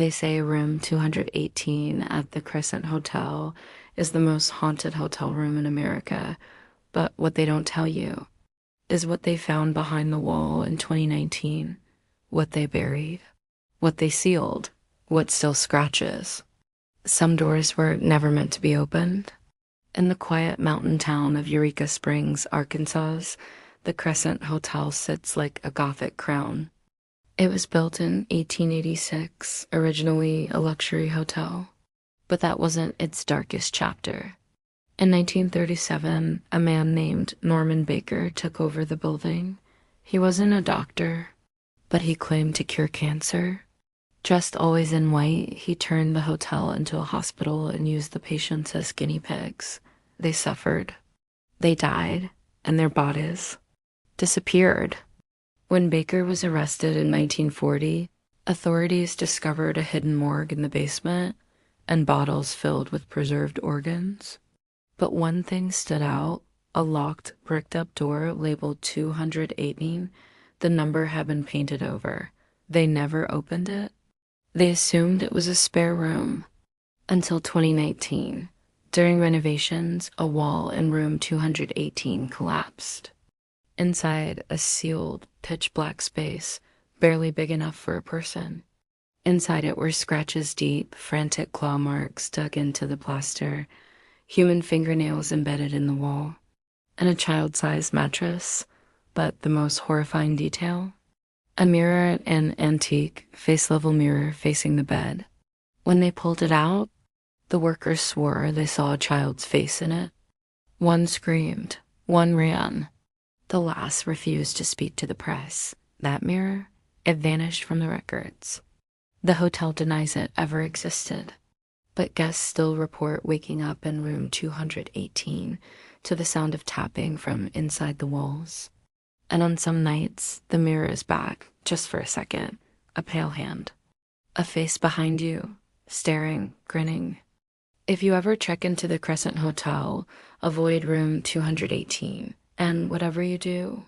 They say room 218 at the Crescent Hotel is the most haunted hotel room in America, but what they don't tell you is what they found behind the wall in 2019, what they buried, what they sealed, what still scratches. Some doors were never meant to be opened. In the quiet mountain town of Eureka Springs, Arkansas, the Crescent Hotel sits like a Gothic crown. It was built in 1886, originally a luxury hotel, but that wasn't its darkest chapter. In 1937, a man named Norman Baker took over the building. He wasn't a doctor, but he claimed to cure cancer. Dressed always in white, he turned the hotel into a hospital and used the patients as guinea pigs. They suffered, they died, and their bodies disappeared. When Baker was arrested in 1940, authorities discovered a hidden morgue in the basement and bottles filled with preserved organs. But one thing stood out: a locked, bricked-up door labeled 218. The number had been painted over. They never opened it. They assumed it was a spare room. Until 2019. During renovations, a wall in room 218 collapsed. Inside, a sealed, pitch-black space, barely big enough for a person. Inside it were scratches deep, frantic claw marks dug into the plaster, human fingernails embedded in the wall, and a child-sized mattress. But the most horrifying detail? A mirror, an antique, face-level mirror facing the bed. When they pulled it out, the workers swore they saw a child's face in it. One screamed, one ran. The last refused to speak to the press. That mirror, it vanished from the records. The hotel denies it ever existed, but guests still report waking up in room 218 to the sound of tapping from inside the walls. And on some nights, the mirror is back, just for a second, a pale hand, a face behind you, staring, grinning. If you ever check into the Crescent Hotel, avoid room 218, and whatever you do,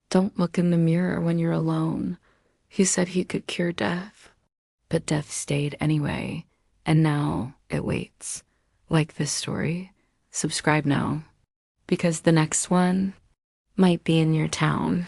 don't look in the mirror when you're alone. He said he could cure death, but death stayed anyway, and now it waits. Like this story? Subscribe now, because the next one might be in your town.